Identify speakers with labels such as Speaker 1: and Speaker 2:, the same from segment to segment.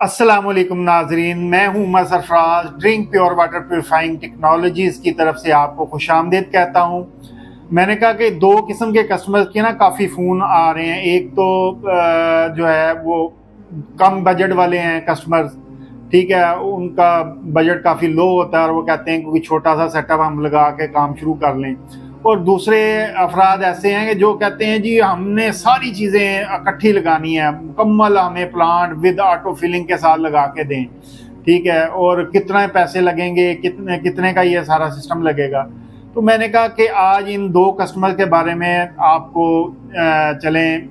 Speaker 1: अस्सलामुअलैकुम नाजरीन, मैं हूं Umar Sarfaraz. Drink pure water purifying technologies की तरफ से आपको खुशामदीद कहता हूं। मैंने कहा कि दो किस्म के कस्टमर्स के ना काफ़ी फ़ोन आ रहे हैं। एक तो जो है वो कम बजट वाले हैं कस्टमर्स, ठीक है, उनका बजट काफ़ी लो होता है और वो कहते हैं कोई छोटा सा सेटअप हम लगा के काम शुरू कर लें। और दूसरे अफराद ऐसे हैं कि जो कहते हैं जी हमने सारी चीज़ें इकट्ठी लगानी है, मुकम्मल हमें प्लांट विद ऑटो फिलिंग के साथ लगा के दें, ठीक है, और कितने पैसे लगेंगे, कितने कितने का ये सारा सिस्टम लगेगा। तो मैंने कहा कि आज इन दो कस्टमर के बारे में आपको चलें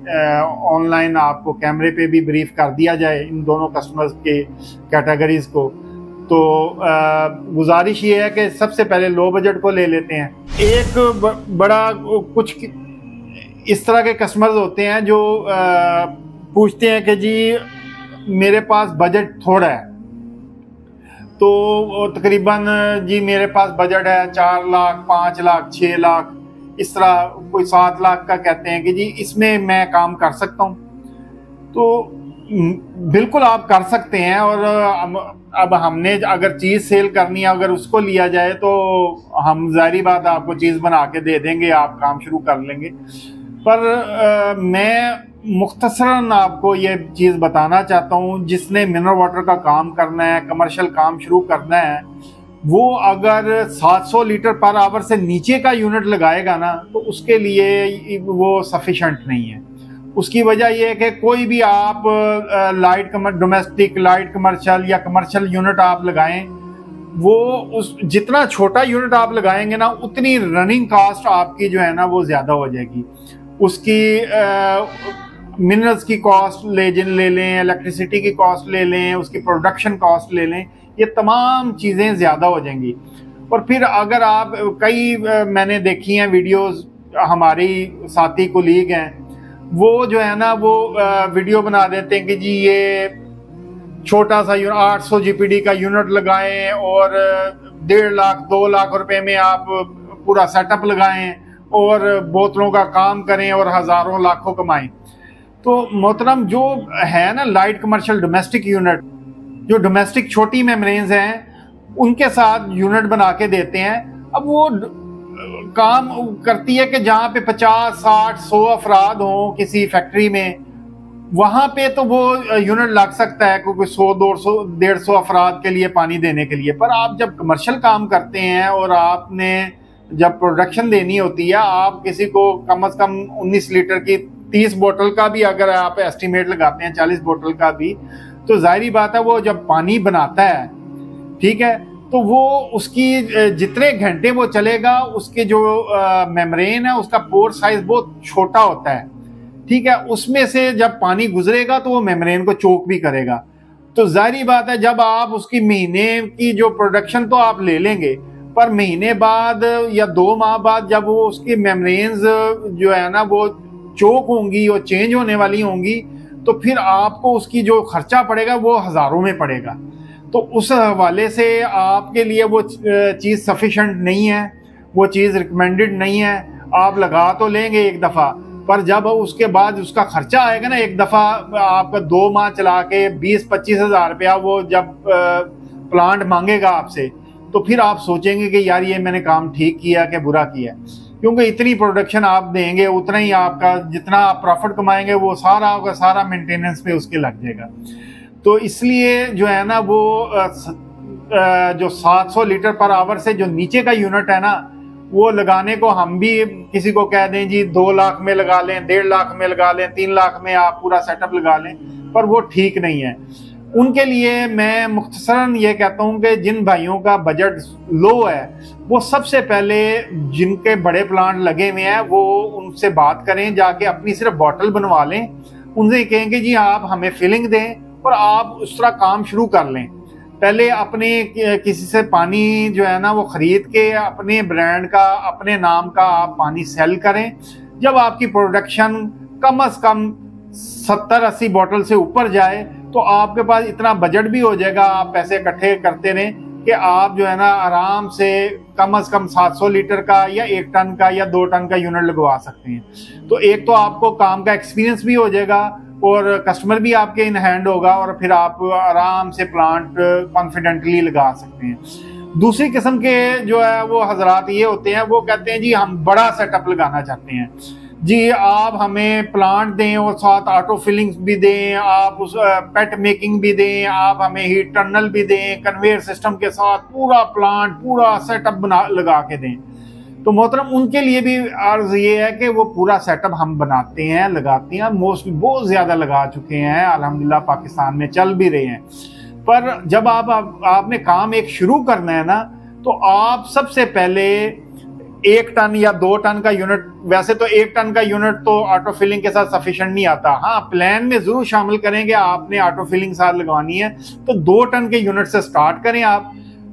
Speaker 1: ऑनलाइन आपको कैमरे पे भी ब्रीफ कर दिया जाए इन दोनों कस्टमर्स के कैटेगरीज को। तो गुजारिश ये है कि सबसे पहले लो बजट को ले लेते हैं। एक बड़ा कुछ इस तरह के कस्टमर्स होते हैं जो पूछते हैं कि जी मेरे पास बजट थोड़ा है, तो तकरीबन जी मेरे पास बजट है 4 लाख, 5 लाख, 6 लाख, इस तरह कोई 7 लाख का कहते हैं कि जी इसमें मैं काम कर सकता हूँ। तो बिल्कुल आप कर सकते हैं। और अब हमने अगर चीज़ सेल करनी है, अगर उसको लिया जाए तो हम ज़ाहिर बात आपको चीज़ बना के दे देंगे, आप काम शुरू कर लेंगे। पर मैं मुख्तसरन आपको ये चीज़ बताना चाहता हूँ, जिसने मिनरल वाटर का काम करना है, कमर्शियल काम शुरू करना है, वो अगर 700 लीटर पर आवर से नीचे का यूनिट लगाएगा ना तो उसके लिए वो सफिशेंट नहीं है। उसकी वजह यह है कि कोई भी आप लाइट डोमेस्टिक, लाइट कमर्शियल या कमर्शियल यूनिट आप लगाएं, वो उस जितना छोटा यूनिट आप लगाएंगे ना उतनी रनिंग कास्ट आपकी जो है ना वो ज़्यादा हो जाएगी। उसकी मिनरल्स की कॉस्ट ले लें, इलेक्ट्रिसिटी की कॉस्ट ले लें, उसकी प्रोडक्शन कॉस्ट ले लें, ये तमाम चीज़ें ज़्यादा हो जाएंगी। और फिर अगर आप मैंने देखी हैं वीडियोस, हमारी साथी कोलीग हैं वो जो है ना वो वीडियो बना देते हैं कि जी ये छोटा सा 800 जीपीडी का यूनिट लगाएं और 1.5 लाख 2 लाख रुपए में आप पूरा सेटअप लगाएं और बोतलों का काम करें और हज़ारों लाखों कमाएं। तो मोहतरम, जो है ना लाइट कमर्शियल डोमेस्टिक यूनिट, जो डोमेस्टिक छोटी मेम्ब्रेन्स हैं उनके साथ यूनिट बना के देते हैं। अब वो काम करती है कि जहाँ पे 50, 60, 100 अफराद हों किसी फैक्ट्री में, वहाँ पे तो वो यूनिट लग सकता है क्योंकि 100, 200, 150 अफराद के लिए पानी देने के लिए। पर आप जब कमर्शियल काम करते हैं और आपने जब प्रोडक्शन देनी होती है, आप किसी को कम से कम 19 लीटर की 30 बोतल का भी अगर आप एस्टिमेट लगाते हैं, 40 बोतल का भी, तो जाहिर बात है वो जब पानी बनाता है, ठीक है, तो वो उसकी जितने घंटे वो चलेगा उसके जो मेम्ब्रेन है उसका पोर साइज बहुत छोटा होता है, ठीक है। उसमें से जब पानी गुजरेगा तो वो मेम्ब्रेन को चोक भी करेगा। तो जाहिर बात है जब आप उसकी महीने की जो प्रोडक्शन तो आप ले लेंगे, पर महीने बाद या 2 माह बाद जब वो उसकी मेम्ब्रेन्स जो है ना वो चोक होंगी और चेंज होने वाली होंगी, तो फिर आपको उसकी जो खर्चा पड़ेगा वो हज़ारों में पड़ेगा। तो उस हवाले से आपके लिए वो चीज़ सफिशेंट नहीं है, वो चीज़ रिकमेंडेड नहीं है। आप लगा तो लेंगे एक दफ़ा, पर जब उसके बाद उसका खर्चा आएगा ना, एक दफ़ा आपका 2 माह चला के 20-25 हज़ार रुपया वो जब प्लांट मांगेगा आपसे, तो फिर आप सोचेंगे कि यार ये मैंने काम ठीक किया कि बुरा किया। क्योंकि इतनी प्रोडक्शन आप देंगे उतना ही आपका जितना आप प्रॉफिट कमाएंगे वो सारा का सारा मेंटेनेंस पे उसके लग जाएगा। तो इसलिए जो है ना वो जो 700 लीटर पर आवर से जो नीचे का यूनिट है ना, वो लगाने को हम भी किसी को कह दें जी 2 लाख में लगा लें, 1.5 लाख में लगा लें, 3 लाख में आप पूरा सेटअप लगा लें, पर वो ठीक नहीं है। उनके लिए मैं मुख्तसरन ये कहता हूँ कि जिन भाइयों का बजट लो है वो सबसे पहले जिनके बड़े प्लांट लगे हुए हैं वो उनसे बात करें, जाके अपनी सिर्फ बॉटल बनवा लें, उनसे कहेंगे जी आप हमें फिलिंग दें और आप उस तरह काम शुरू कर लें। पहले अपने किसी से पानी जो है ना वो खरीद के अपने ब्रांड का, अपने नाम का आप पानी सेल करें। जब आपकी प्रोडक्शन कम से कम 70-80 बोतल से ऊपर जाए तो आपके पास इतना बजट भी हो जाएगा, आप पैसे इकट्ठे करते रहें कि आप जो है ना आराम से कम 700 लीटर का या 1 टन का या 2 टन का यूनिट लगवा सकते हैं। तो एक तो आपको काम का एक्सपीरियंस भी हो जाएगा और कस्टमर भी आपके इन हैंड होगा और फिर आप आराम से प्लांट कॉन्फिडेंटली लगा सकते हैं। दूसरी किस्म के जो है वो हजरात ये होते हैं, वो कहते हैं जी हम बड़ा सेटअप लगाना चाहते हैं जी, आप हमें प्लांट दें और साथ ऑटो फिलिंग्स भी दें, आप उस पेट मेकिंग भी दें, आप हमें हीट टनल भी दें, कन्वेयर सिस्टम के साथ पूरा प्लांट पूरा सेटअप बना लगा के दें। तो मोहतरम उनके लिए भी अर्ज ये है कि वो पूरा सेटअप हम बनाते हैं, लगाते हैं, मोस्टली बहुत ज़्यादा लगा चुके हैं, अल्हम्दुलिल्लाह पाकिस्तान में चल भी रहे हैं। पर जब आपने काम एक शुरू करना है ना, तो आप सबसे पहले 1 टन या 2 टन का यूनिट, वैसे तो 1 टन का यूनिट तो ऑटो फिलिंग के साथ सफिशिएंट नहीं आता, हाँ प्लान में जरूर शामिल करेंगे, आपने ऑटो फिलिंग साथ लगवानी है तो 2 टन के यूनिट से स्टार्ट करें। आप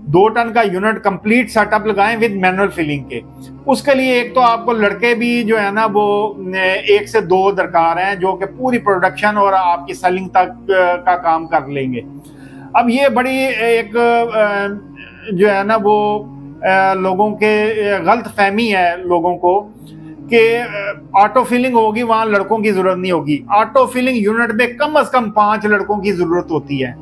Speaker 1: 2 टन का यूनिट कंप्लीट सेटअप लगाएं विद मैनुअल फिलिंग के। उसके लिए एक तो आपको लड़के भी जो है ना वो 1 से 2 दरकार हैं, जो कि पूरी प्रोडक्शन और आपकी सेलिंग तक का काम कर लेंगे। अब ये बड़ी एक जो है ना वो लोगों के गलत फहमी है लोगों को कि ऑटो फिलिंग होगी वहां लड़कों की जरूरत नहीं होगी। ऑटो फिलिंग यूनिट में कम से कम 5 लड़कों की जरूरत होती है।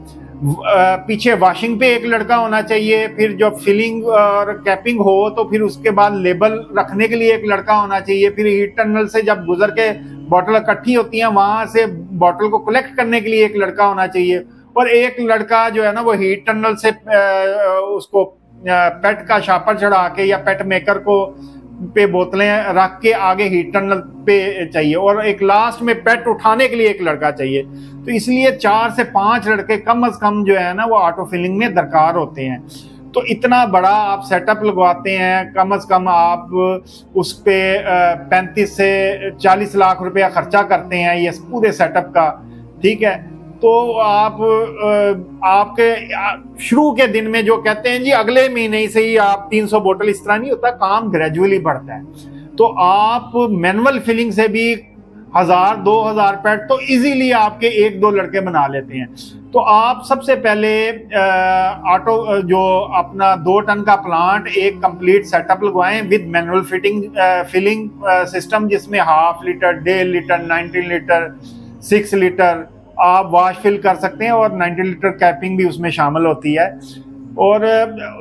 Speaker 1: पीछे वॉशिंग पे 1 लड़का होना चाहिए, फिर जब फिलिंग और कैपिंग हो तो फिर उसके बाद लेबल रखने के लिए 1 लड़का होना चाहिए, फिर हीट टनल से जब गुजर के बॉटल इकट्ठी होती हैं वहां से बॉटल को कलेक्ट करने के लिए 1 लड़का होना चाहिए, और 1 लड़का जो है ना वो हीट टनल से उसको पेट का शापर चढ़ा के या पेट मेकर को पे बोतलें रख के आगे हीट टनल पे चाहिए, और एक लास्ट में पेट उठाने के लिए 1 लड़का चाहिए। तो इसलिए 4 से 5 लड़के कम से कम जो है ना वो ऑटो फिलिंग में दरकार होते हैं। तो इतना बड़ा आप सेटअप लगवाते हैं, कम से कम आप उस पे 35 से 40 लाख रुपया खर्चा करते हैं ये पूरे सेटअप का, ठीक है। तो आप आपके शुरू के दिन में जो कहते हैं जी अगले महीने से ही आप 300 बोतल, इस तरह नहीं होता, काम ग्रेजुअली बढ़ता है। तो आप मैनुअल फिलिंग से भी 1000-2000 पैट तो इजीली आपके 1-2 लड़के बना लेते हैं। तो आप सबसे पहले ऑटो जो अपना 2 टन का प्लांट एक कंप्लीट सेटअप लगवाएं विद मैनुअल फिलिंग सिस्टम, जिसमें 1/2 लीटर, 1.5 लीटर, 19 लीटर, 6 लीटर आप वाश फिल कर सकते हैं, और 90 लीटर कैपिंग भी उसमें शामिल होती है। और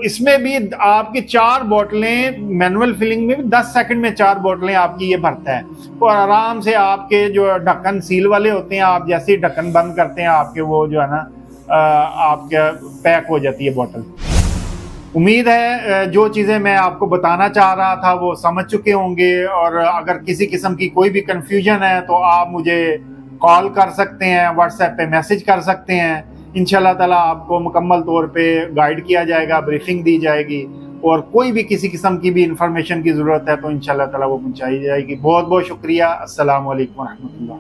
Speaker 1: इसमें भी आपकी 4 बोतलें मैनुअल फिलिंग में भी 10 सेकंड में 4 बोतलें आपकी ये भरता है, और आराम से आपके जो ढक्कन सील वाले होते हैं, आप जैसे ही ढक्कन बंद करते हैं आपके वो जो है ना आपके पैक हो जाती है बोतल। उम्मीद है जो चीज़ें मैं आपको बताना चाह रहा था वो समझ चुके होंगे, और अगर किसी किस्म की कोई भी कंफ्यूजन है तो आप मुझे कॉल कर सकते हैं, व्हाट्सएप पे मैसेज कर सकते हैं। इंशाल्लाह ताला आपको मुकम्मल तौर पे गाइड किया जाएगा, ब्रीफिंग दी जाएगी, और कोई भी किसी किस्म की भी इंफॉर्मेशन की ज़रूरत है तो इंशाल्लाह ताला वो पहुंचाई जाएगी। बहुत बहुत शुक्रिया। अस्सलाम वालेकुम रहमतुल्लाह।